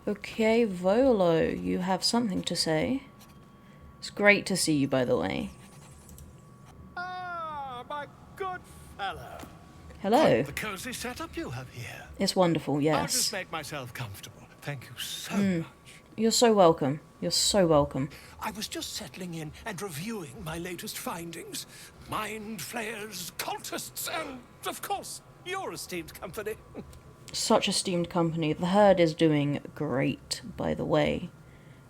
Okay, Volo, you have something to say. It's great to see you, by the way. Ah, my good fellow. Hello. Quite the cozy setup you have here. It's wonderful, I'll yes. just make myself comfortable. Thank you so much. You're so welcome. You're so welcome. I was just settling in and reviewing my latest findings. Mind flayers, cultists, and, of course, your esteemed company. Such esteemed company. The herd is doing great, by the way.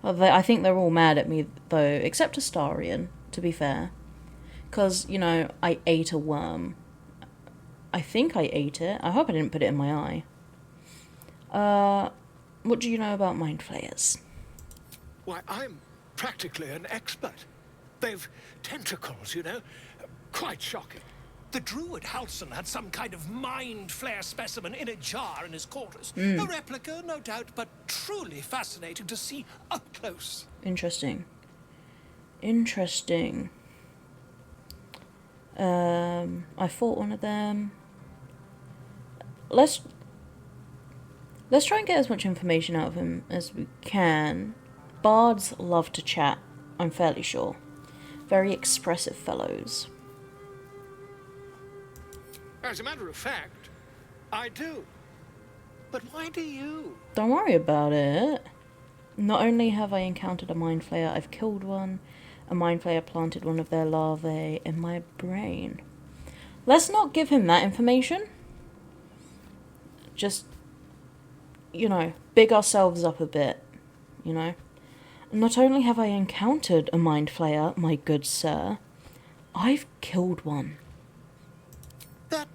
I think they're all mad at me, though, except Astarion, to be fair. Because, you know, I ate a worm. I think I ate it. I hope I didn't put it in my eye. What do you know about mind flayers? Why, I'm practically an expert. They've tentacles, you know. Quite shocking. The Druid Halsin had some kind of mind flare specimen in a jar in his quarters. A replica, no doubt, but truly fascinating to see up close. Interesting. Interesting. I fought one of them. Let's try and get as much information out of him as we can. Bards love to chat, I'm fairly sure. Very expressive fellows. As a matter of fact, I do. But why do you? Don't worry about it. Not only have I encountered a mind flayer, I've killed one. A mind flayer planted one of their larvae in my brain. Let's not give him that information. Just, you know, big ourselves up a bit, you know. Not only have I encountered a mind flayer, my good sir, I've killed one. That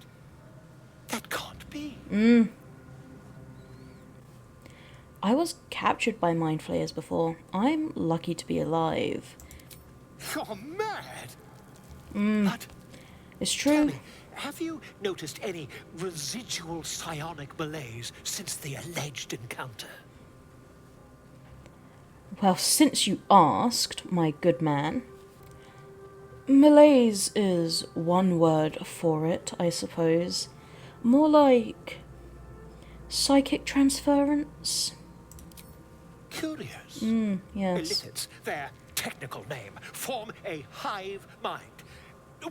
can't be. I was captured by mind flayers before. I'm lucky to be alive. You're mad. But It's tell true. me, have you noticed any residual psionic malaise since the alleged encounter? Well, since you asked, my good man, malaise is one word for it, I suppose. More like psychic transference. Curious. Yes. Illithids, their technical name, form a hive mind.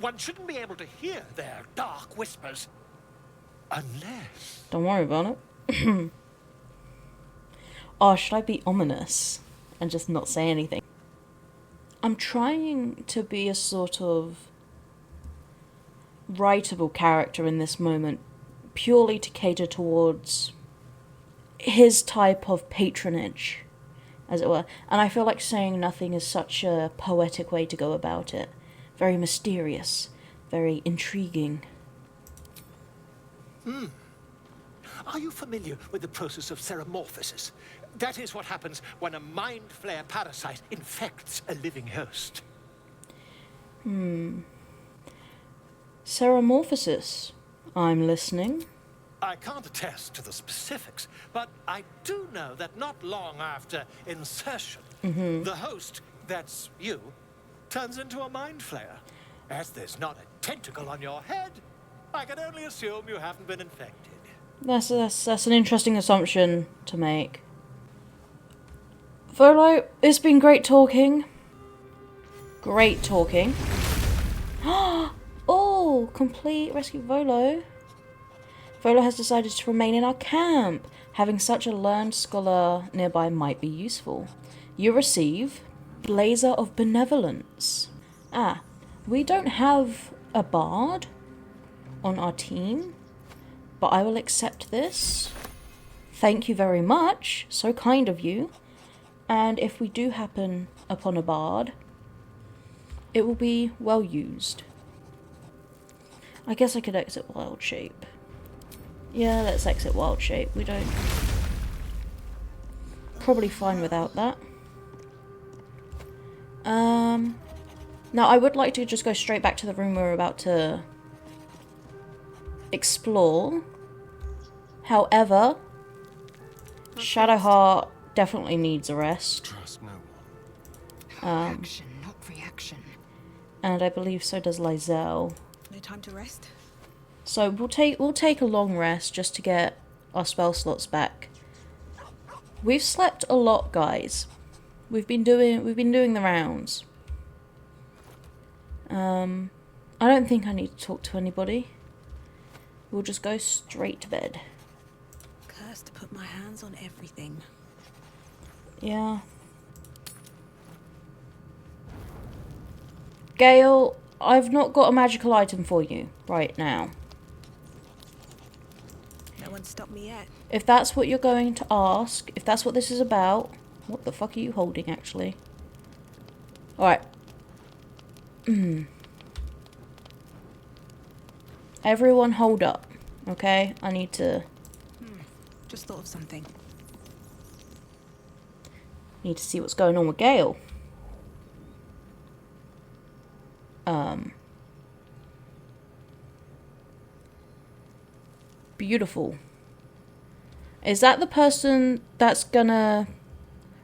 One shouldn't be able to hear their dark whispers unless... Don't worry about it. Oh, should I be ominous and just not say anything? I'm trying to be a sort of writable character in this moment, purely to cater towards his type of patronage, as it were. And I feel like saying nothing is such a poetic way to go about it. Very mysterious, very intriguing. Are you familiar with the process of ceremorphosis? That is what happens when a mind flare parasite infects a living host. Ceremorphosis. I'm listening. I can't attest to the specifics, but I do know that not long after insertion, the host, that's you, turns into a mind flayer. As there's not a tentacle on your head, I can only assume you haven't been infected. That's an interesting assumption to make. Volo, it's been great talking. Great talking. Oh, complete rescue Volo. Volo has decided to remain in our camp. Having such a learned scholar nearby might be useful. You receive Blazer of Benevolence. Ah, we don't have a bard on our team, but I will accept this. Thank you very much. So kind of you. And if we do happen upon a bard, it will be well used. I guess I could exit Wild Shape. Yeah, let's exit Wild Shape. We don't... Probably fine without that. Now I would like to just go straight back to the room we're about to explore. However, Shadowheart definitely needs a rest. Trust no one. Action, not reaction. And I believe so does Lizelle. No time to rest? So we'll take a long rest just to get our spell slots back. We've slept a lot, guys. We've been doing the rounds. I don't think I need to talk to anybody. We'll just go straight to bed. Cursed to put my hands on everything. Yeah. Gale, I've not got a magical item for you right now. No one stopped me yet. If that's what you're going to ask, if that's what this is about... What the fuck are you holding, actually? Alright. Everyone hold up, okay? I need to... Just thought of something. Need to see what's going on with Gale. Beautiful. Is that the person that's gonna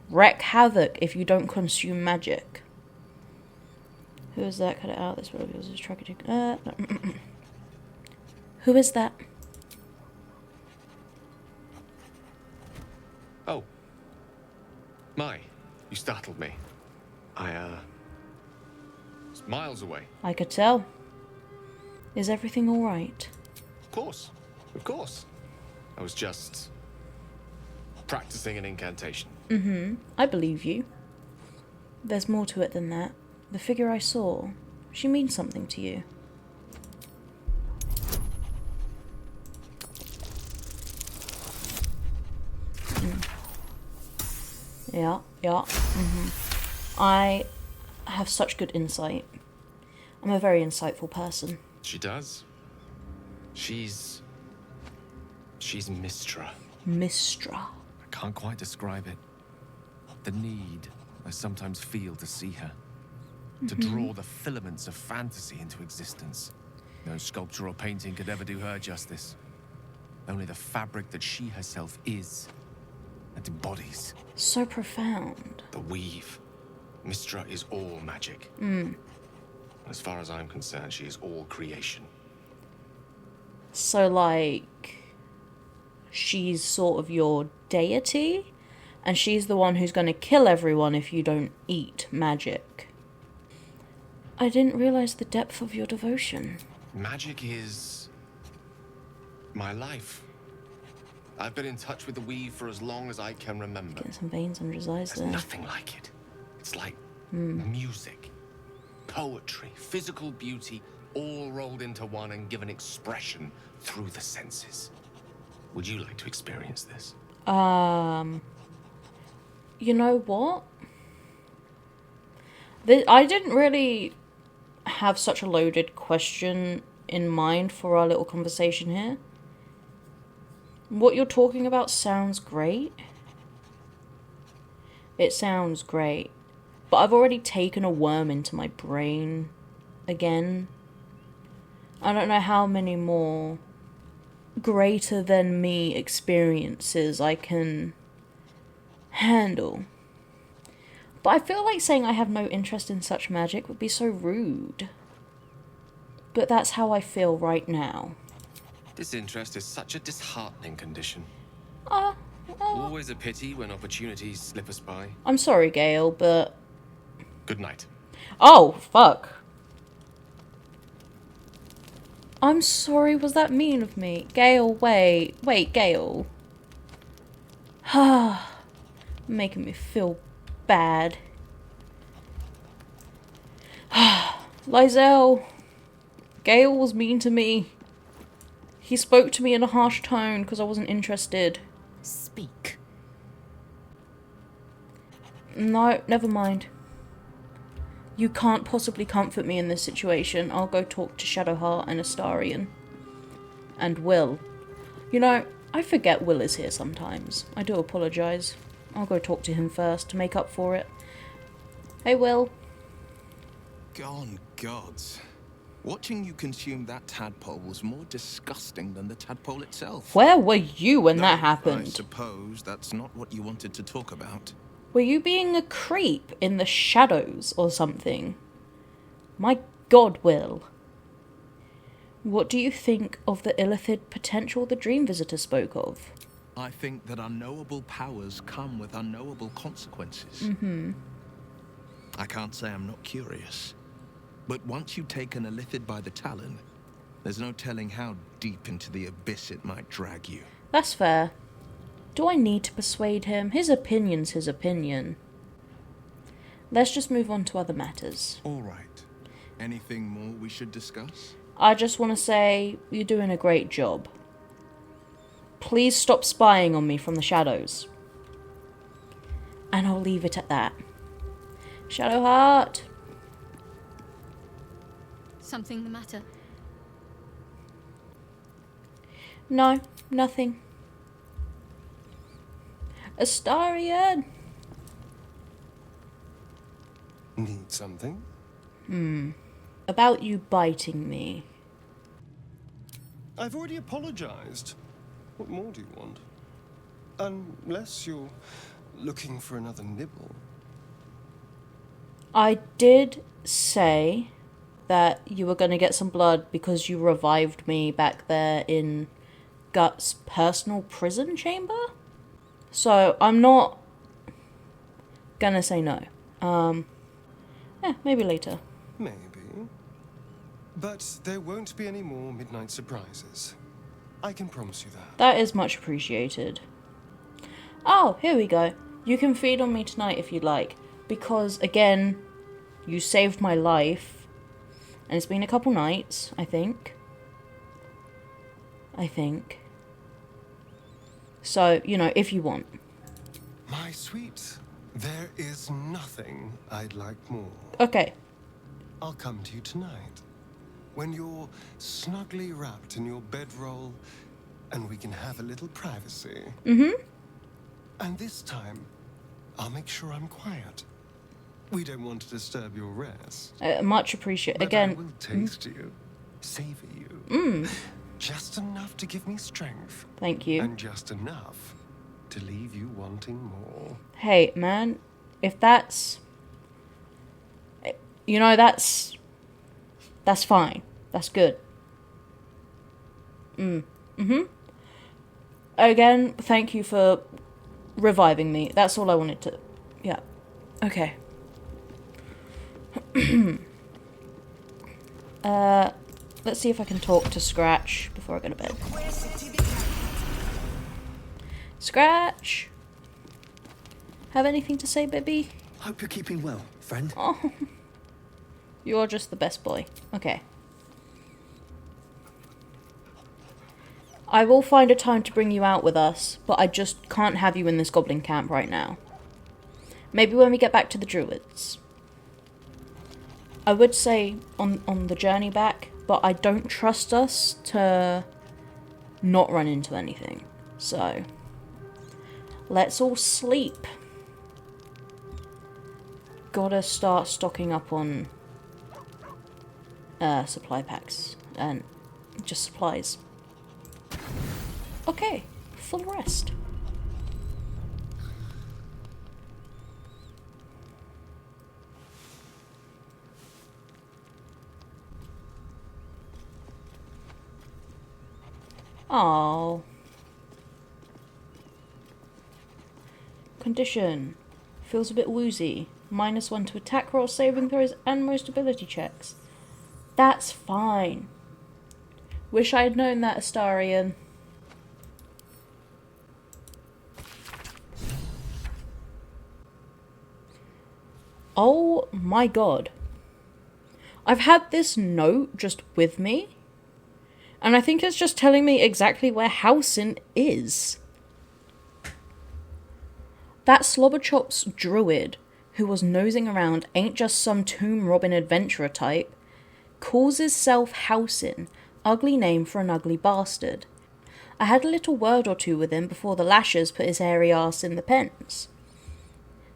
wreak havoc if you don't consume magic? Who is that? Cut it out. This will be his tracker. No. Who is that? Oh. My, you startled me. Was miles away. I could tell. Is everything alright? Of course. I was just practicing an incantation. I believe you. There's more to it than that. The figure I saw, she means something to you. Yeah. I have such good insight. I'm a very insightful person. She does. She's Mistra. Mistra. I can't quite describe it. The need I sometimes feel to see her. To draw the filaments of fantasy into existence. No sculpture or painting could ever do her justice. Only the fabric that she herself is and embodies. So profound. The weave. Mistra is all magic. As far as I'm concerned, she is all creation. So, like, she's sort of your deity, and she's the one who's going to kill everyone if you don't eat magic. I didn't realize the depth of your devotion. Magic is my life. I've been in touch with the weave for as long as I can remember. Getting some veins under his eyes There's there. nothing like it. It's like music, poetry, physical beauty, all rolled into one and given expression through the senses. Would you like to experience this? You know what? I didn't really have such a loaded question in mind for our little conversation here. What you're talking about sounds great. It sounds great. But I've already taken a worm into my brain again. I don't know how many more greater than me experiences I can handle. But I feel like saying I have no interest in such magic would be so rude. But that's how I feel right now. Disinterest is such a disheartening condition. Always a pity when opportunities slip us by. I'm sorry, Gale, but... Good night. Oh, fuck. I'm sorry, was that mean of me? Gale, wait, Gale. Making me feel bad. Lizelle, Gale was mean to me. He spoke to me in a harsh tone because I wasn't interested. Speak. No, never mind. You can't possibly comfort me in this situation. I'll go talk to Shadowheart and Astarion. And Wyll. You know, I forget Wyll is here sometimes. I do apologise. I'll go talk to him first to make up for it. Hey, Wyll. Gone gods. Watching you consume that tadpole was more disgusting than the tadpole itself. Where were you when that I happened? suppose that's not what you wanted to talk about. Were you being a creep in the shadows or something? My god, Wyll. What do you think of the illithid potential the Dream Visitor spoke of? I think that unknowable powers come with unknowable consequences. I can't say I'm not curious. But once you take an illithid by the talon, there's no telling how deep into the abyss it might drag you. That's fair. Do I need to persuade him? His opinion's his opinion. Let's just move on to other matters. All right. Anything more we should discuss? I just want to say, you're doing a great job. Please stop spying on me from the shadows. And I'll leave it at that. Shadowheart. Something the matter? No, nothing. Astarion. Need something? About you biting me. I've already apologized. What more do you want? Unless you're looking for another nibble. I did say that you were going to get some blood because you revived me back there in Gut's personal prison chamber. So I'm not gonna say no. Maybe later. Maybe. But there won't be any more midnight surprises. I can promise you that. That is much appreciated. Oh, here we go. You can feed on me tonight if you'd like. Because, again, you saved my life. And it's been a couple nights, I think. So, you know, if you want. My sweet, there is nothing I'd like more. Okay. I'll come to you tonight. When you're snugly wrapped in your bedroll and we can have a little privacy. And this time, I'll make sure I'm quiet. We don't want to disturb your rest. Much appreciated. But Again. I will taste you, savor you. Just enough to give me strength. Thank you. And just enough to leave you wanting more. Hey, man. If that's... You know, that's fine. That's good. Again, thank you for reviving me. That's all I wanted to... Yeah. Okay. Let's see if I can talk to Scratch before I go to bed. Scratch! Have anything to say, baby? Hope you're keeping well, friend. Oh. You're just the best boy. Okay. I will find a time to bring you out with us, but I just can't have you in this Goblin Camp right now. Maybe when we get back to the Druids. I would say on the journey back, but I don't trust us to not run into anything. So, let's all sleep. Gotta start stocking up on supply packs and just supplies. Okay, full rest. Oh. Condition. Feels a bit woozy. -1 to attack roll, saving throws, and most ability checks. That's fine. Wish I had known that, Astarion. Oh my god. I've had this note just with me, and I think it's just telling me exactly where Halsin is. That Slobberchop's druid, who was nosing around, ain't just some tomb robbing adventurer type. Calls hisself Halsin, ugly name for an ugly bastard. I had a little word or two with him before the lashers put his hairy ass in the pens.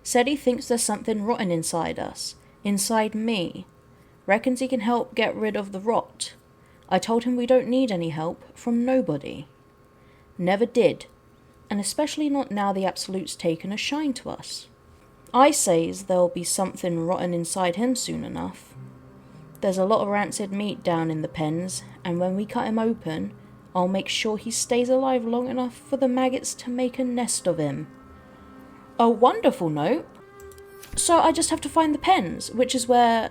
Said he thinks there's something rotten inside us, inside me. Reckons he can help get rid of the rot. I told him we don't need any help from nobody. Never did, and especially not now the Absolute's taken a shine to us. I says there'll be something rotten inside him soon enough. There's a lot of rancid meat down in the pens, and when we cut him open, I'll make sure he stays alive long enough for the maggots to make a nest of him. A wonderful note. So I just have to find the pens, which is where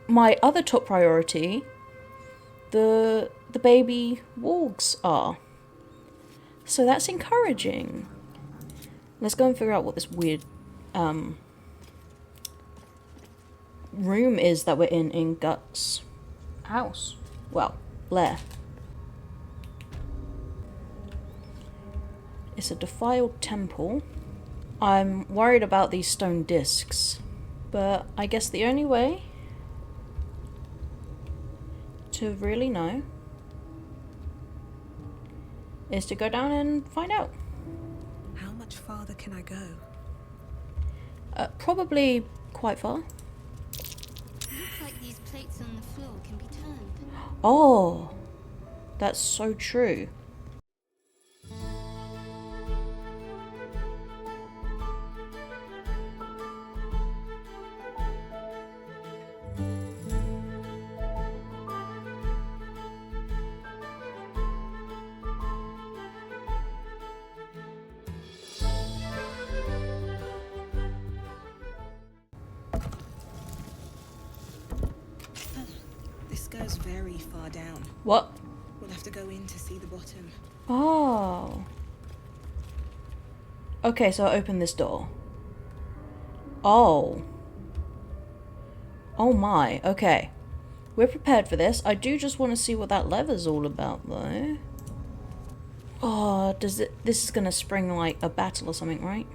my other top priority, the baby wargs, are. So that's encouraging. Let's go and figure out what this weird room is that we're in Gut's house. Well, lair. It's a defiled temple. I'm worried about these stone discs, but I guess the only way to really know is to go down and find out. How much farther can I go? Probably quite far. Looks like these plates on the floor can be turned. Oh, that's so true. This goes very far down. What? We'll have to go in to see the bottom. Oh. Okay, so I open this door. Oh. Oh my, okay. We're prepared for this. I do just want to see what that lever's all about, though. Oh, this is gonna spring like a battle or something, right?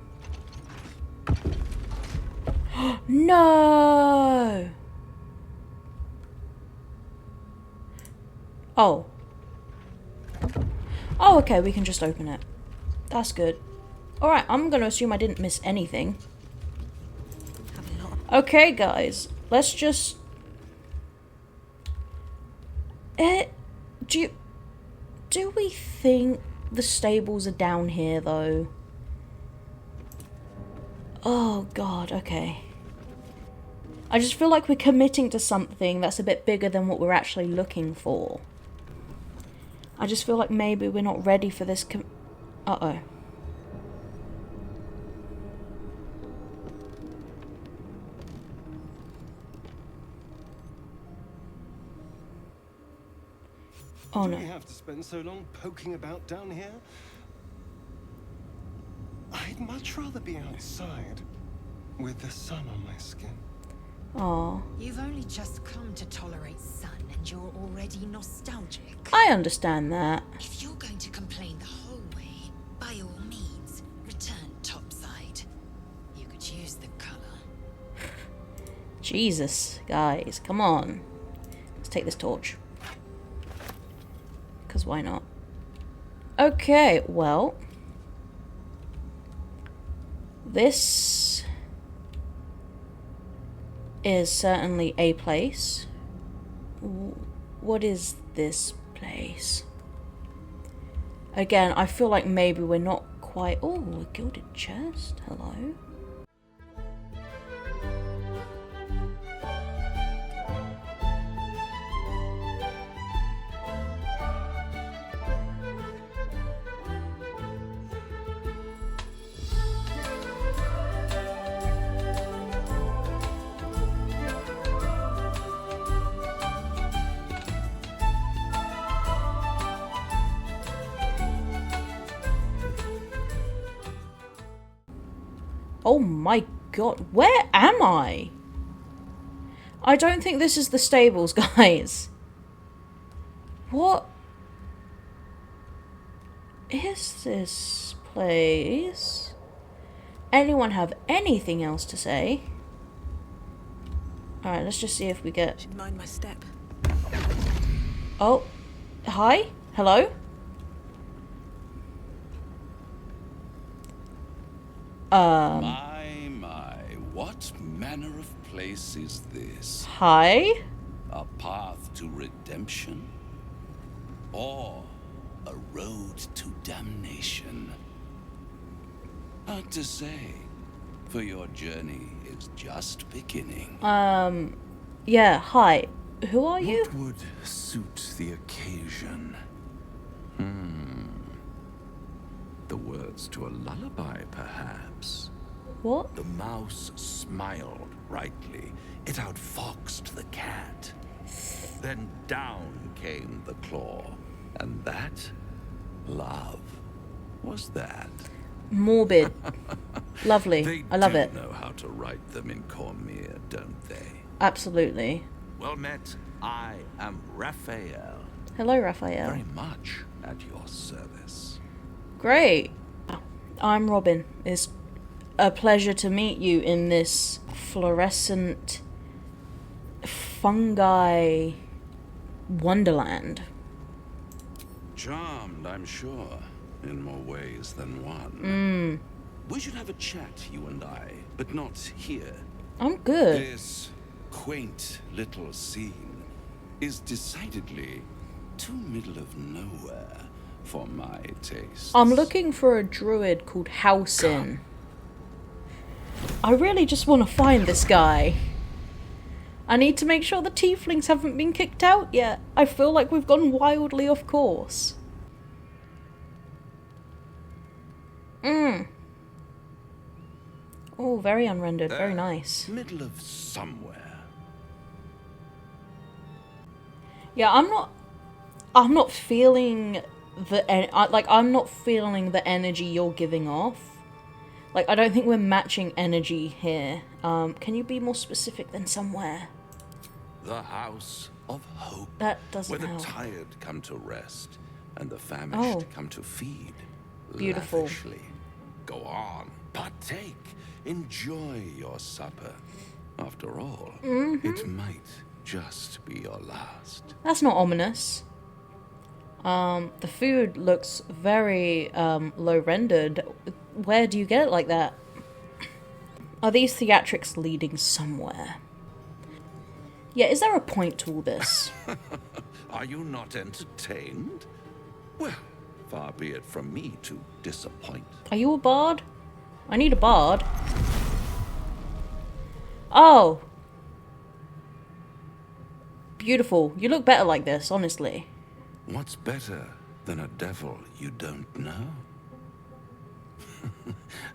No! Oh. Oh, okay, we can just open it. That's good. Alright, I'm gonna assume I didn't miss anything. Okay, guys. Let's just... Do we think the stables are down here, though? Oh, God, okay. I just feel like we're committing to something that's a bit bigger than what we're actually looking for. I just feel like maybe we're not ready for this uh-oh. Oh no. Do we have to spend so long poking about down here? I'd much rather be outside with the sun on my skin. Oh. You've only just come to tolerate sun and you're already nostalgic. I understand that. If you're going to complain the whole way, by all means, return topside. You could use the color. Jesus, guys, come on. Let's take this torch. Because why not? Okay, well. This is certainly a place. What is this place? Again, I feel like maybe we're not quite... Oh, a gilded chest. Hello. Oh my god, where am I? I don't think this is the stables, guys. What is this place? Anyone have anything else to say? Alright, let's just see if we get... Should mind my step. Oh, hi? Hello? My, what manner of place is this? Hi? A path to redemption? Or a road to damnation? Hard to say, for your journey is just beginning. Yeah, hi. Who are you? What would suit the occasion? The words to a lullaby, perhaps. What? The mouse smiled brightly. It outfoxed the cat. Then down came the claw. And that, love, was that. Morbid. Lovely. They I love do it. know how to write them in Cormier, don't they? Absolutely. Well met. I am Raphael. Hello, Raphael. Very much at your service. Great. I'm Robyn. It's a pleasure to meet you in this fluorescent fungi wonderland. Charmed, I'm sure, in more ways than one. We should have a chat, you and I, but not here. I'm good. This quaint little scene is decidedly too middle of nowhere for my taste. I'm looking for a druid called Halsin. I really just want to find this guy. I need to make sure the tieflings haven't been kicked out yet. I feel like we've gone wildly off course. Oh, very unrendered. Very nice. Middle of somewhere. Yeah, I'm not feeling I'm not feeling the energy you're giving off. Like, I don't think we're matching energy here. Can you be more specific than somewhere? The House of Hope. That doesn't where help. the tired come to rest and the famished Oh. come to feed. Beautiful. Lavishly. Go on, partake. Enjoy your supper. After all, it might just be your last. That's not ominous. The food looks very low rendered. Where do you get it like that? Are these theatrics leading somewhere? Yeah, is there a point to all this? Are you not entertained? Well, far be it from me to disappoint. Are you a bard? I need a bard. Oh. Beautiful. You look better like this, honestly. What's better than a devil you don't know?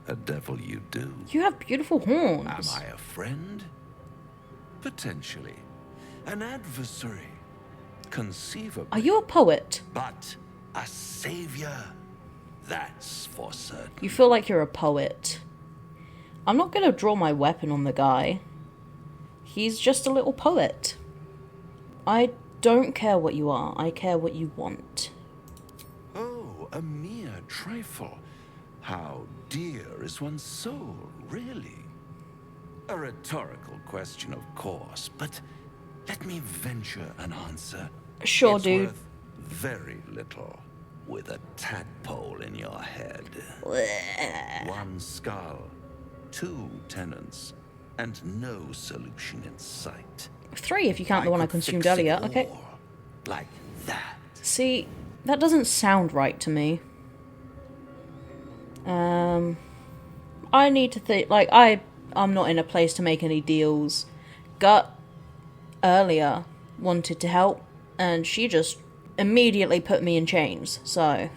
A devil you do. You have beautiful Am horns. I a friend? Potentially. An adversary? Conceivably. Are you a poet? But a savior? That's for certain. You feel like you're a poet. I'm not gonna draw my weapon on the guy. He's just a little poet. I don't care what you are, I care what you want. Oh, a mere trifle. How dear is one's soul, really? A rhetorical question, of course, but let me venture an answer. Sure, it's dude. Worth very little with a tadpole in your head. One skull, 2 tenants, and no solution in sight. 3 if you count the one I could consumed fix it earlier. Okay. all like that. See, that doesn't sound right to me. I need to think, like, I'm not in a place to make any deals. Gut earlier wanted to help, and she just immediately put me in chains, so...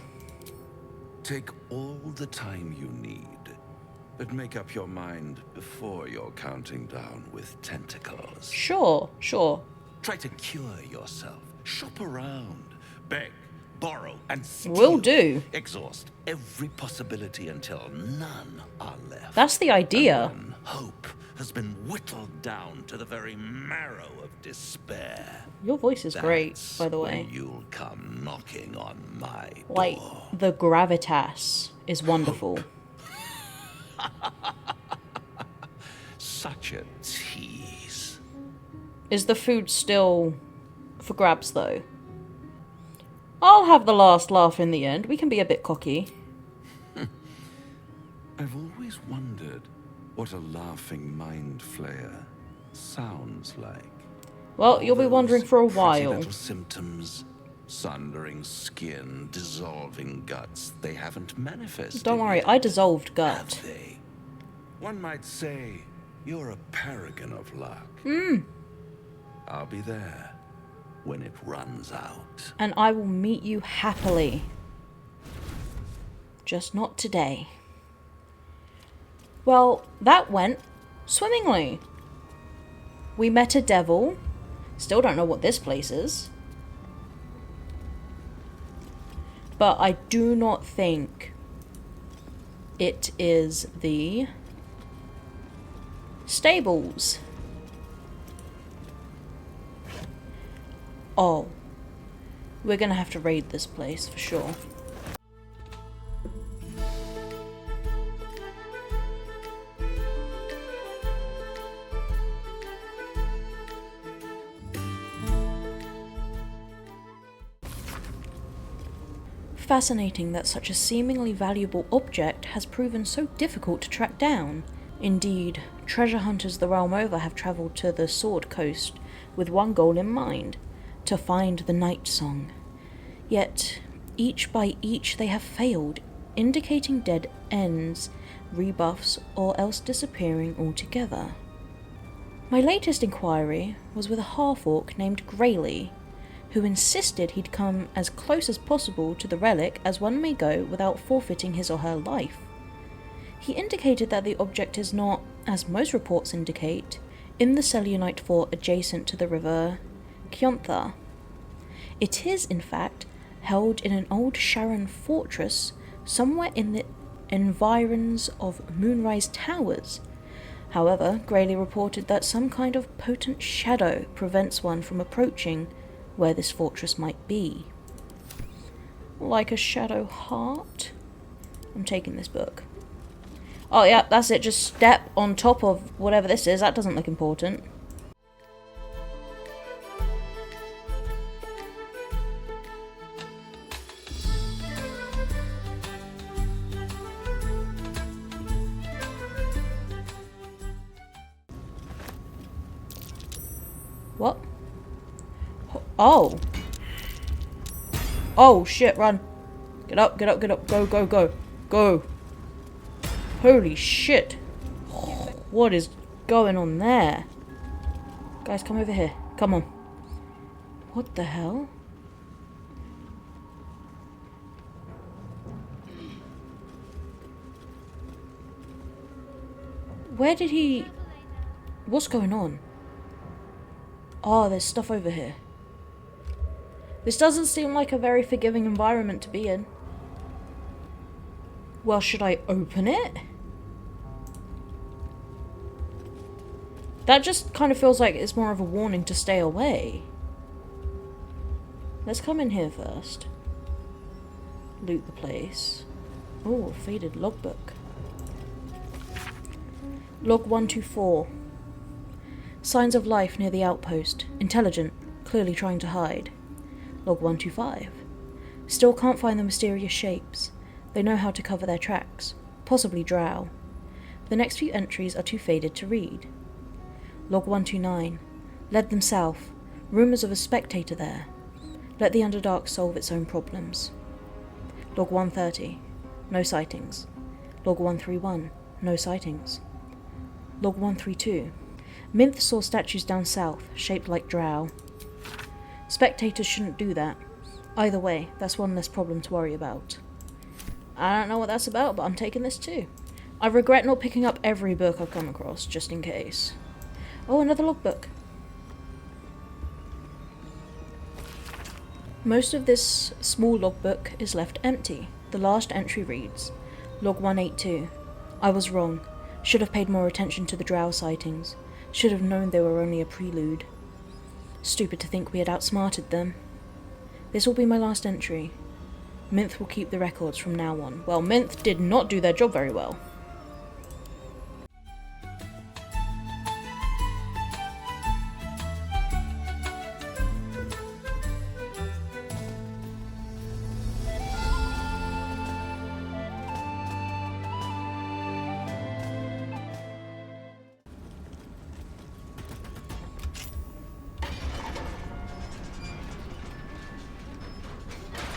Take all the time you need, but make up your mind before you're counting down with tentacles. Sure. Try to cure yourself. Shop around. Beg, borrow, and steal. Will do. Exhaust every possibility until none are left. That's the idea. And when hope has been whittled down to the very marrow of despair. Your voice is great, That's by the way. when you'll come knocking on my Like, door. the gravitas is wonderful. Such a tease. Is the food still for grabs, though? I'll have the last laugh in the end. We can be a bit cocky. I've always wondered what a laughing mind flayer sounds like. Well, you'll be Those wondering for a pretty while. little symptoms, sundering skin, dissolving guts. They haven't manifested. Don't worry, yet, I dissolved gut. have they? One might say you're a paragon of luck. I'll be there when it runs out. And I will meet you happily. Just not today. Well, that went swimmingly. We met a devil. Still don't know what this place is. But I do not think it is the stables. Oh. We're gonna have to raid this place for sure. Fascinating that such a seemingly valuable object has proven so difficult to track down. Indeed, treasure hunters the realm over have travelled to the Sword Coast with one goal in mind, to find the Night Song. Yet, each by each they have failed, indicating dead ends, rebuffs, or else disappearing altogether. My latest inquiry was with a half-orc named Grayley, who insisted he'd come as close as possible to the relic as one may go without forfeiting his or her life. He indicated that the object is not, as most reports indicate, in the Selûnite fort adjacent to the river Kyontha. It is, in fact, held in an old Sharon fortress somewhere in the environs of Moonrise Towers. However, Grayley reported that some kind of potent shadow prevents one from approaching where this fortress might be. Like a shadow heart? I'm taking this book. Oh yeah, that's it, just step on top of whatever this is, that doesn't look important. What? Oh. Oh shit, run. Get up, get up, get up. Go, go, go. Go. Holy shit. What is going on there? Guys, come over here. Come on. What the hell? Where did he... What's going on? Oh, there's stuff over here. This doesn't seem like a very forgiving environment to be in. Well, should I open it? That just kind of feels like it's more of a warning to stay away. Let's come in here first. Loot the place. Oh, a faded logbook. Log 124. Signs of life near the outpost. Intelligent, clearly trying to hide. Log 125. Still can't find the mysterious shapes. They know how to cover their tracks. Possibly drow. The next few entries are too faded to read. Log 129. Led them south. Rumours of a spectator there. Let the Underdark solve its own problems. Log 130. No sightings. Log 131. No sightings. Log 132. Minth saw statues down south, shaped like drow. Spectators shouldn't do that. Either way, that's one less problem to worry about. I don't know what that's about, but I'm taking this too. I regret not picking up every book I've come across, just in case. Oh, another logbook. Most of this small logbook is left empty. The last entry reads, Log 182. I was wrong. Should have paid more attention to the drow sightings. Should have known they were only a prelude. Stupid to think we had outsmarted them. This will be my last entry. Minth will keep the records from now on. Well, Minth did not do their job very well.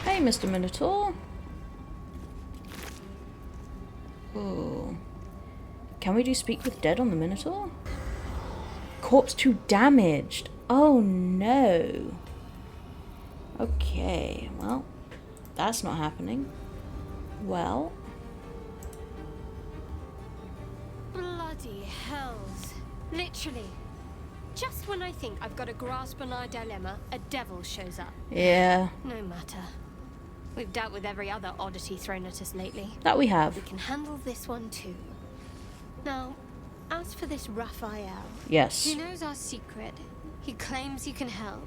Hey, Mr. Minotaur. Oh. Can we do Speak with Dead on the Minotaur? Corpse 2 damaged. Oh no. Okay, well, that's not happening. Well, Bloody hells. Literally. Just when I think I've got a grasp on our dilemma, a devil shows up. Yeah. No matter. We've dealt with every other oddity thrown at us lately. That we have. We can handle this one too. Now, as for this Raphael. Yes. He knows our secret. He claims he can help.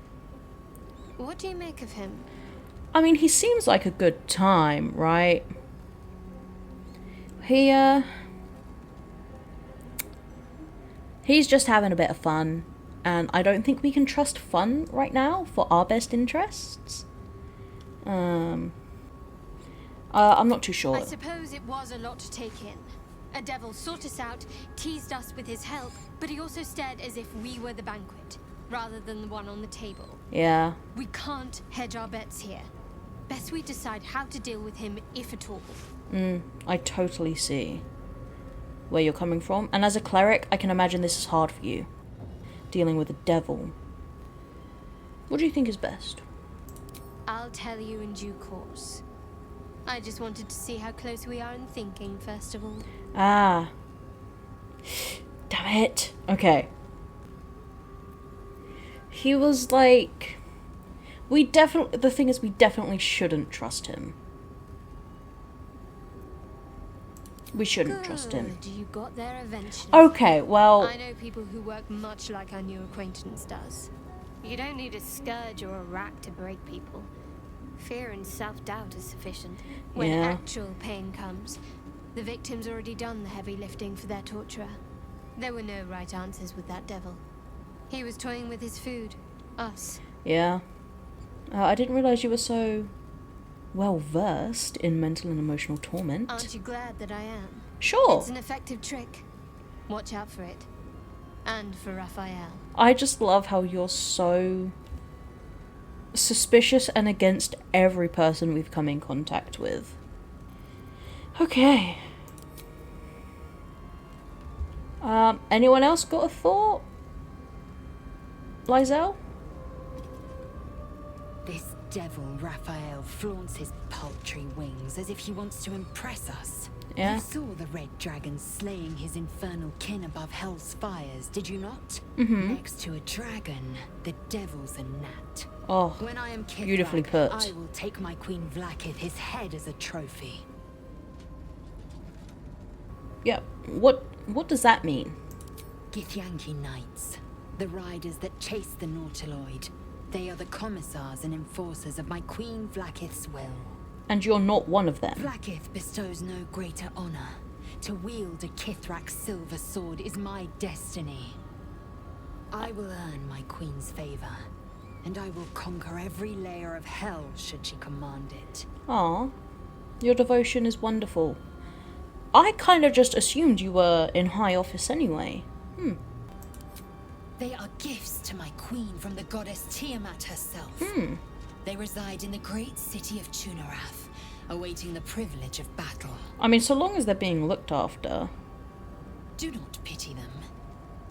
What do you make of him? I mean, he seems like a good time, right? He's just having a bit of fun, and I don't think we can trust fun right now for our best interests. I'm not too sure. I suppose it was a lot to take in. A devil sought us out, teased us with his help, but he also stared as if we were the banquet, rather than the one on the table. Yeah. We can't hedge our bets here. Best we decide how to deal with him, if at all. I totally see where you're coming from. And as a cleric, I can imagine this is hard for you. Dealing with a devil. What do you think is best? I'll tell you in due course. I just wanted to see how close we are in thinking, first of all. Ah. Damn it. Okay. He was like... the thing is, we definitely shouldn't trust him. We shouldn't trust him. You got there eventually. Okay, well... I know people who work much like our new acquaintance does. You don't need a scourge or a rack to break people. Fear and self-doubt is sufficient. When actual pain comes, the victim's already done the heavy lifting for their torturer. There were no right answers with that devil. He was toying with his food. Us. Yeah. I didn't realise you were so well-versed in mental and emotional torment. Aren't you glad that I am? Sure. It's an effective trick. Watch out for it. And for Raphael. I just love how you're so suspicious and against every person we've come in contact with. Okay. Anyone else got a thought? Lizelle? This devil Raphael flaunts his paltry wings as if he wants to impress us. Yeah. You saw the red dragon slaying his infernal kin above hell's fires, did you not? Next to a dragon, the devil's a gnat. Oh, when I am beautifully put. I will take my Queen Vlaakith his head as a trophy. Yeah, what does that mean? Githyanki Knights, the riders that chase the Nautiloid. They are the commissars and enforcers of my Queen Vlaakith's will. And you're not one of them. Vlaakith bestows no greater honor. To wield a Kithrak's silver sword is my destiny. I will earn my queen's favor, and I will conquer every layer of hell should she command it. Aw, your devotion is wonderful. I kind of just assumed you were in high office anyway. They are gifts to my queen from the goddess Tiamat herself. They reside in the great city of Tunarath, awaiting the privilege of battle. I mean, so long as they're being looked after. Do not pity them.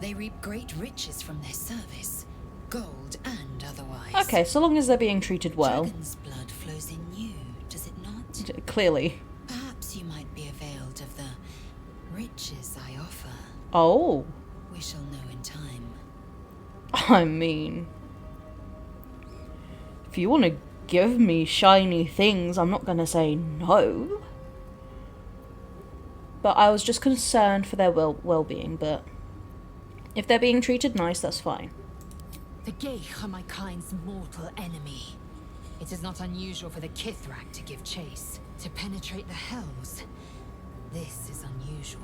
They reap great riches from their service, gold and otherwise. Okay, so long as they're being treated well. Dragon's blood flows in you, does it not? Clearly. Perhaps you might be availed of the riches I offer. Oh. We shall know in time. I mean, if you want to give me shiny things, I'm not going to say no. But I was just concerned for their well-being, but if they're being treated nice, that's fine. The Geich are my kind's mortal enemy. It is not unusual for the Kithrak to give chase, to penetrate the hells. This is unusual.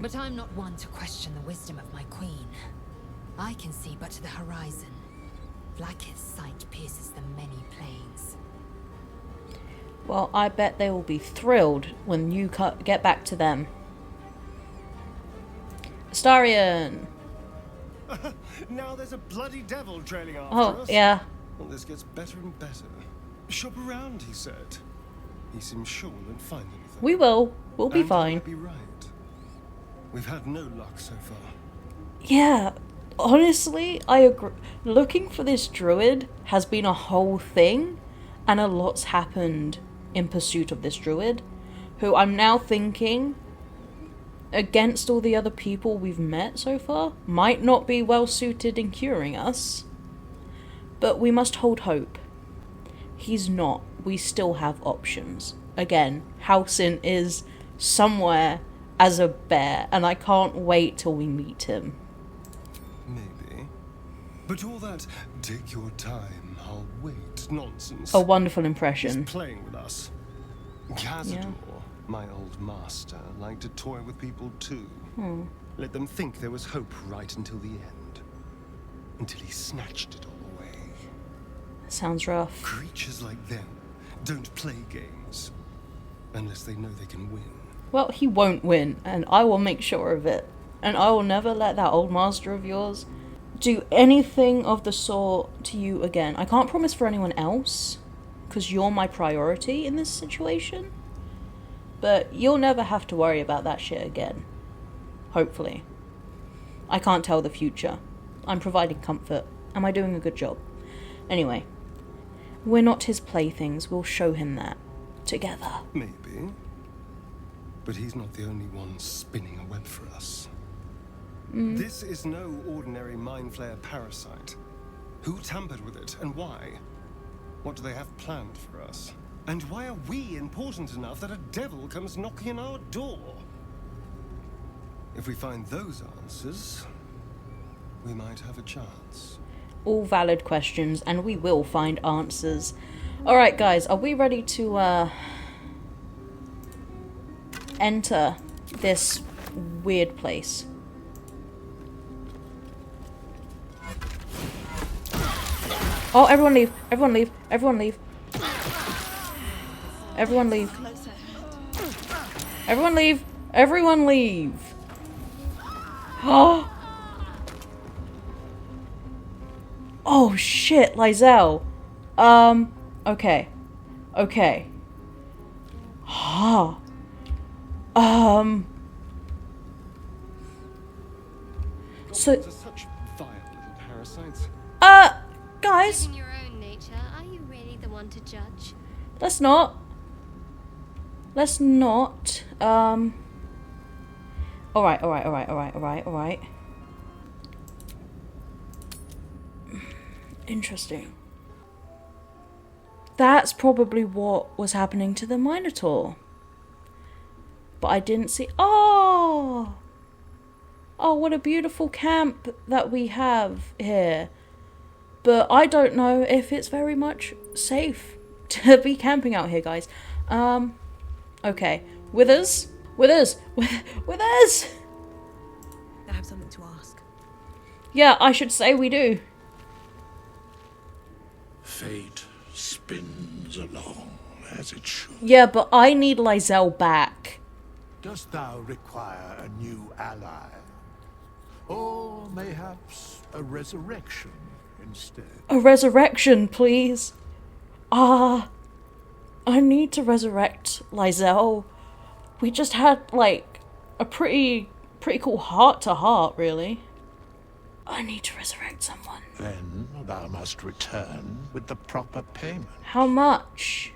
But I'm not one to question the wisdom of my queen. I can see but to the horizon. Vlaakith's sight pierces the many planes. Well, I bet they will be thrilled when you get back to them. Astarion! Now there's a bloody devil trailing after us. Oh, yeah. Well, this gets better and better. Shop around, he said. He seems sure we'll find anything. We will. We'll be fine. Be right. We've had no luck so far. Yeah, honestly, I agree. Looking for this druid has been a whole thing, and a lot's happened in pursuit of this druid, who I'm now thinking against all the other people we've met so far, might not be well suited in curing us. But we must hold hope. He's not. We still have options. Again, Halsin is somewhere as a bear, and I can't wait till we meet him. Maybe. But all that, take your time, I'll wait nonsense. A wonderful impression. He's playing with us. Cazador, my old master, liked to toy with people too. Let them think there was hope right until the end. Until he snatched it all away. Sounds rough. Creatures like them don't play games. Unless they know they can win. Well, he won't win, and I will make sure of it. And I will never let that old master of yours do anything of the sort to you again. I can't promise for anyone else, because you're my priority in this situation. But you'll never have to worry about that shit again. Hopefully. I can't tell the future. I'm providing comfort. Am I doing a good job? Anyway. We're not his playthings. We'll show him that. Together. Maybe. But he's not the only one spinning a web for us. This is no ordinary mind flayer parasite. Who tampered with it, and why? What do they have planned for us? And why are we important enough that a devil comes knocking on our door? If we find those answers, we might have a chance. All valid questions, and we will find answers. Alright guys, are we ready to enter this weird place? Oh, everyone leave! Everyone leave! Everyone leave! Everyone leave! Everyone leave! Everyone leave! Oh! Oh shit, Lizelle! Okay. Okay. So... Goblins are such vile little parasites. Guys! In your own nature, are you really the one to judge? Let's not. Let's not. Alright. Interesting. That's probably what was happening to the Minotaur. But I didn't see... Oh! Oh, what a beautiful camp that we have here. But I don't know if it's very much safe to be camping out here, guys. Okay. Withers? Withers! Withers! I have something to ask. Yeah, I should say we do. Fate spins along as it should. Yeah, but I need Lizelle back. Dost thou require a new ally? Or mayhaps a resurrection instead? A resurrection, please. I need to resurrect Lizelle. We just had, like, a pretty cool heart-to-heart, really. I need to resurrect someone. Then thou must return with the proper payment. How much?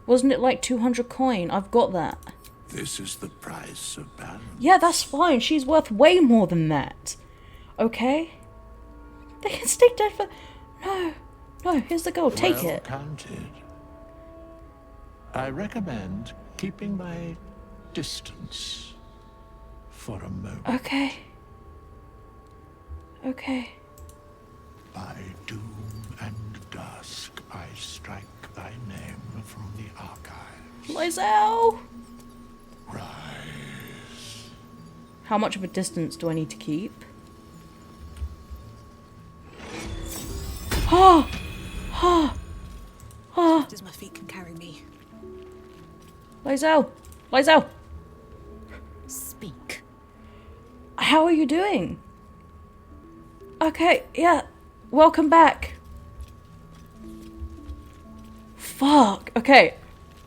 Wasn't it like 200 coin? I've got that. This is the price of balance. Yeah, that's fine. She's worth way more than that. Okay? They can stay dead for... No, here's the gold. Take Well it. counted. I recommend keeping my distance for a moment. Okay. By doom and dusk, I strike thy name from the archives. Lizelle! Rise. How much of a distance do I need to keep? As my feet can carry me. Lizelle! Speak. How are you doing? Okay, yeah. Welcome back. Fuck. Okay.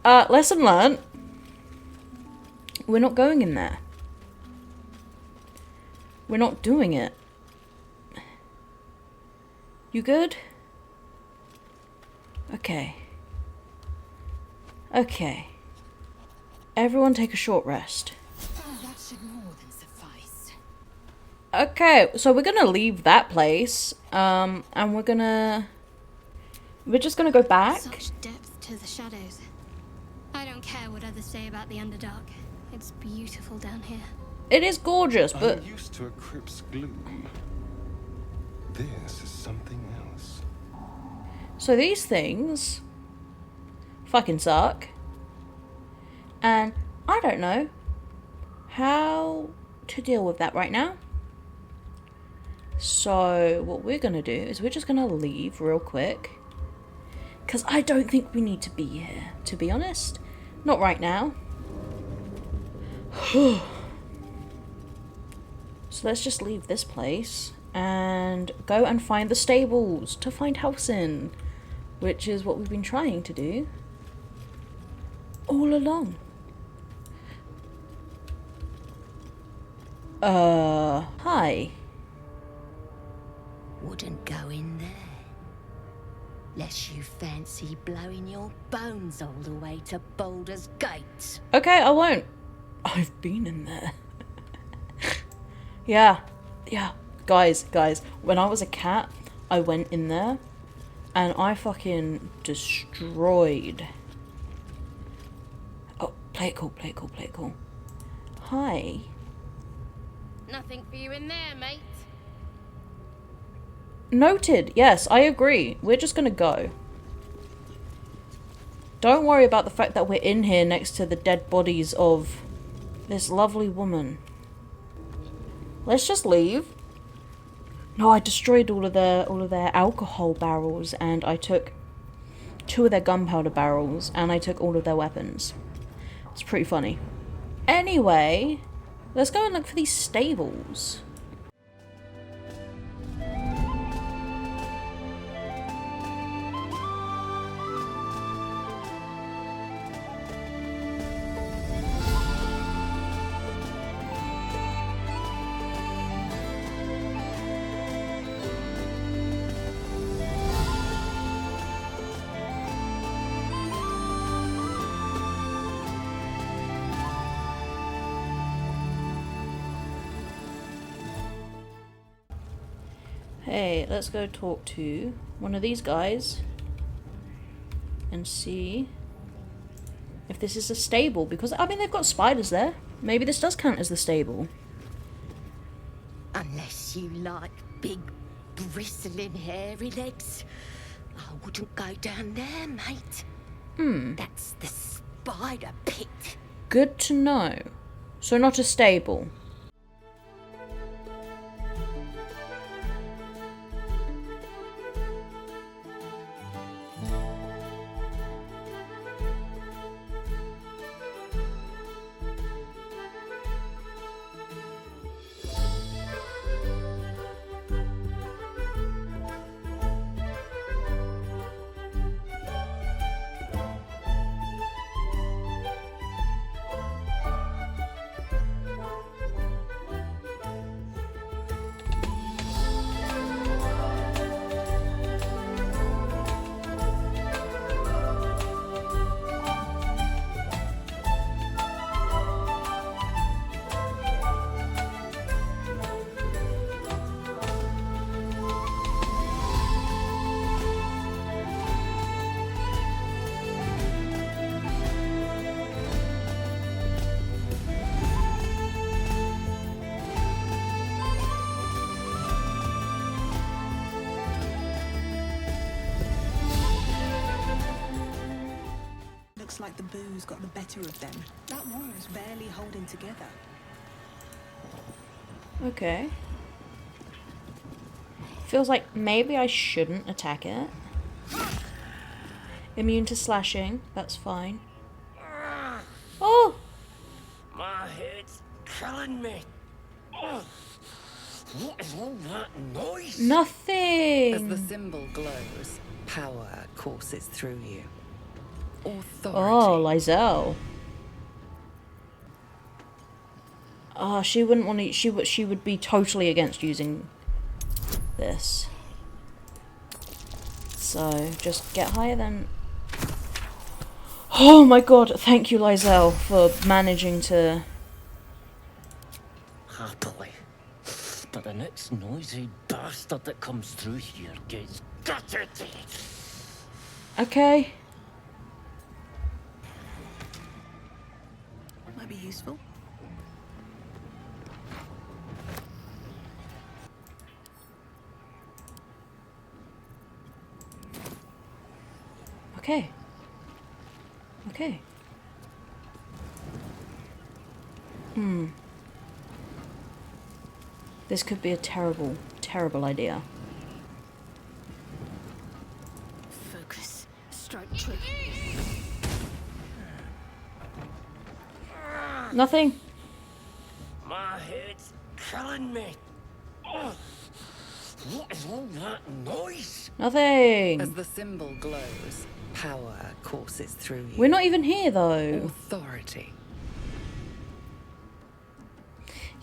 Lesson learned. We're not going in there. We're not doing it. You good? Okay. Everyone take a short rest. That should more than suffice. Okay, so we're gonna leave that place, and we're just gonna go back. Such depth to the shadows. I don't care what others say about the Underdark. It's beautiful down here. It is gorgeous, but I'm used to a crypt's gloom. This is something else. so these things fucking suck. And I don't know how to deal with that right now. So what we're going to do is we're just going to leave real quick. Because I don't think we need to be here, to be honest. Not right now. So let's just leave this place and go and find the stables to find Halsin, which is what we've been trying to do all along. Hi. Wouldn't go in there. Lest you fancy blowing your bones all the way to Baldur's Gate. Okay, I won't. I've been in there. Yeah. Guys, when I was a cat, I went in there and I fucking destroyed. Oh, play it cool. Hi. Nothing for you in there, mate. Noted. Yes, I agree. We're just gonna go. Don't worry about the fact that we're in here next to the dead bodies of this lovely woman. Let's just leave. No, I destroyed all of their alcohol barrels, and I took 2 of their gunpowder barrels, and I took all of their weapons. It's pretty funny. Anyway, let's go and look for these stables. Hey, let's go talk to one of these guys and see if this is a stable, because I mean they've got spiders there. Maybe this does count as the stable. Unless you like big, bristling, hairy legs, I wouldn't go down there, mate. That's the spider pit. Good to know. So not a stable. Looks like the booze got the better of them. That wall is barely holding together. Okay. Feels like maybe I shouldn't attack it. Immune to slashing, that's fine. Oh! My head's killing me. What is all that noise? Nothing! As the symbol glows, power courses through you. Authority. Oh, Lizelle. Oh, she wouldn't want to. She would be totally against using this. So just get higher than. Oh my god! Thank you, Lizelle, for managing to Happily. But the next noisy bastard that comes through here gets gutted. Okay. Might be useful. Okay. Okay. This could be a terrible, terrible idea. Focus. Strike true. Nothing. My head's killing me. Ugh. What is all that noise? Nothing. As the symbol glows, power courses through you. We're not even here, though. Authority.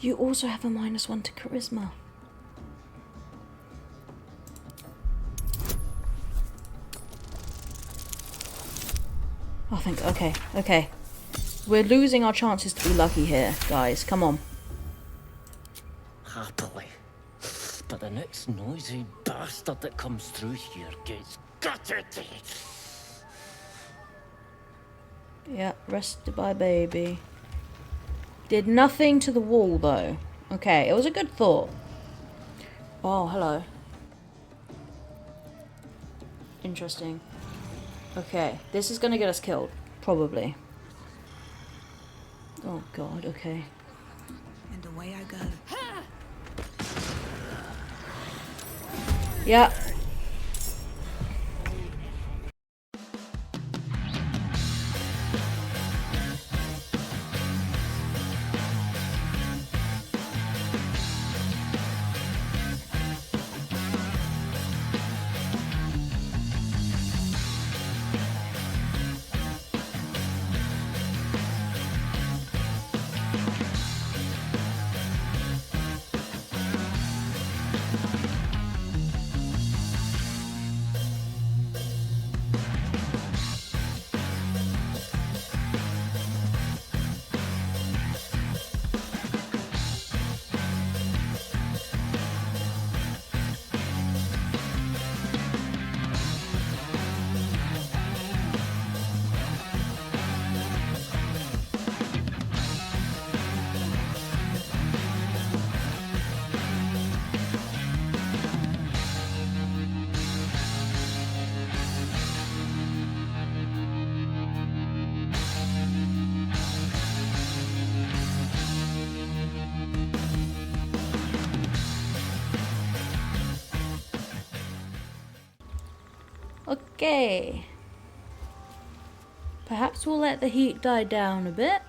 You also have a -1 to charisma. Oh, okay. We're losing our chances to be lucky here, guys. Come on. Happily. But the next noisy bastard that comes through here gets gutted. Yeah, rested by baby. Did nothing to the wall, though. Okay, it was a good thought. Oh, hello. Interesting. Okay, this is gonna get us killed. Probably. Oh, God, okay. And away I go. Yeah. Okay. Perhaps we'll let the heat die down a bit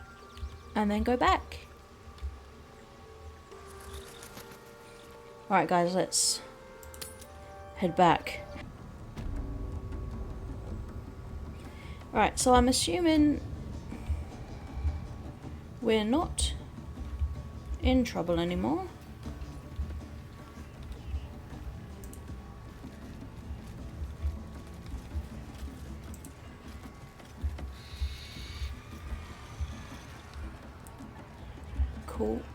and then go back. Alright guys, let's head back. Alright, so I'm assuming we're not in trouble anymore.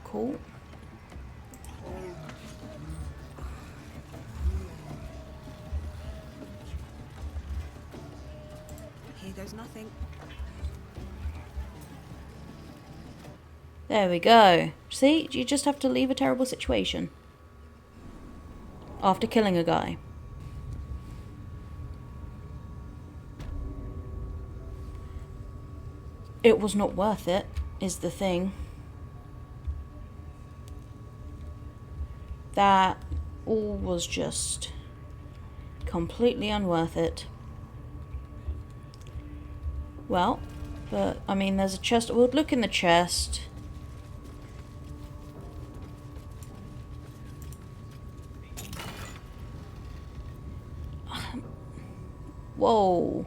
Cool. Here goes nothing. There we go. See, you just have to leave a terrible situation after killing a guy. It was not worth it, is the thing. That all was just completely unworth it. Well, but I mean, there's a chest. We'll look in the chest. Whoa.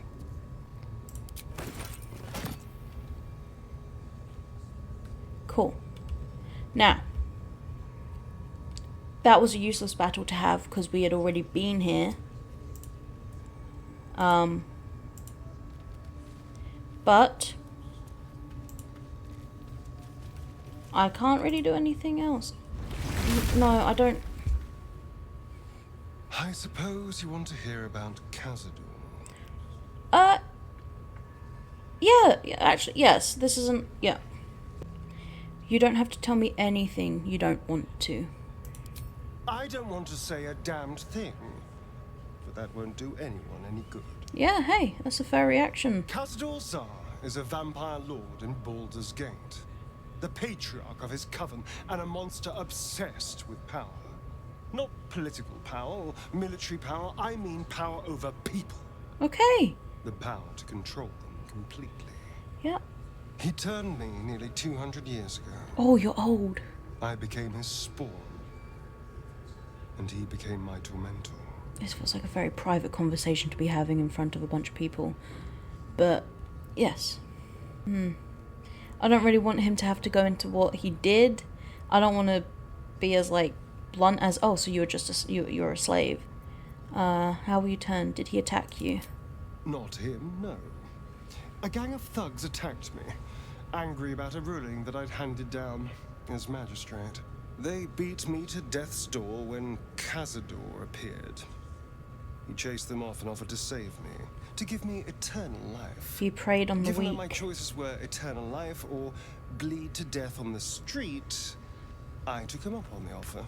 Cool. Now, that was a useless battle to have because we had already been here. But I can't really do anything else. No, I don't. I suppose you want to hear about Cazador. Yeah, actually, yes. This isn't. Yeah. You don't have to tell me anything you don't want to. I don't want to say a damned thing, but that won't do anyone any good. Yeah, hey, that's a fair reaction. Cazador Zar is a vampire lord in Baldur's Gate, the patriarch of his coven, and a monster obsessed with power. Not political power or military power, I mean power over people. Okay. The power to control them completely. Yeah. He turned me nearly 200 years ago. Oh, you're old. I became his spawn, and he became my tormentor. This feels like a very private conversation to be having in front of a bunch of people. But, yes. I don't really want him to have to go into what he did. I don't want to be as, like, blunt as, oh, so you were just you're a slave. How were you turned? Did he attack you? Not him, no. A gang of thugs attacked me, angry about a ruling that I'd handed down as magistrate. They beat me to death's door when Cazador appeared. He chased them off and offered to save me, to give me eternal life. He preyed on the Given weak. that my choices were eternal life or bleed to death on the street, I took him up on the offer.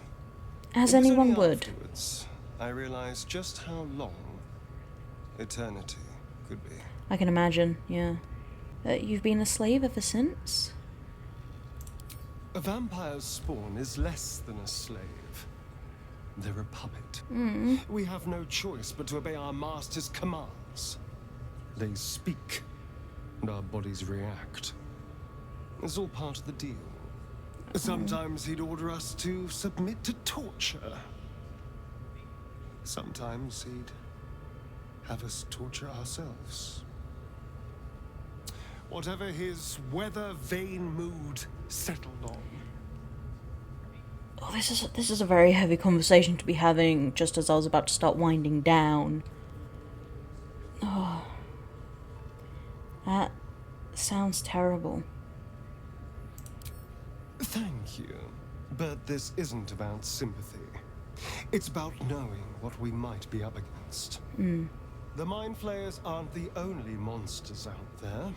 As It was anyone only would. afterwards I realized just how long eternity could be. I can imagine, yeah. You've been a slave ever since? A vampire's spawn is less than a slave. They're a puppet. We have no choice but to obey our master's commands. They speak, and our bodies react. It's all part of the deal. Sometimes he'd order us to submit to torture. Sometimes he'd have us torture ourselves. Whatever his weather-vane mood settled on. Oh, this is a very heavy conversation to be having just as I was about to start winding down. Oh. That sounds terrible. Thank you. But this isn't about sympathy. It's about knowing what we might be up against. The Mind Flayers aren't the only monsters out there.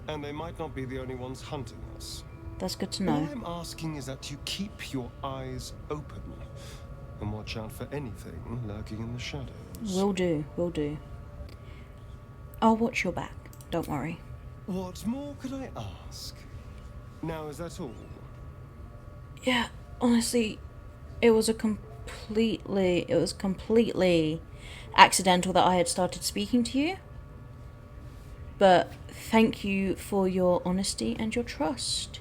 And they might not be the only ones hunting us. That's good to know. All I'm asking is that you keep your eyes open and watch out for anything lurking in the shadows. Will do, will do. I'll watch your back, don't worry. What more could I ask? Now, is that all? Yeah, honestly, it was completely accidental that I had started speaking to you. But thank you for your honesty and your trust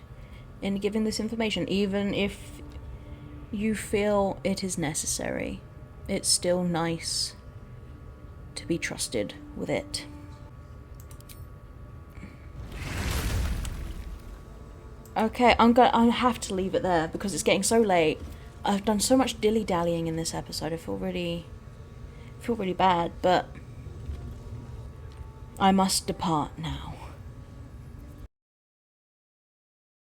in giving this information, even if you feel it is necessary. It's still nice to be trusted with it. Okay, I have to leave it there because it's getting so late. I've done so much dilly-dallying in this episode. I feel really bad, but I must depart now.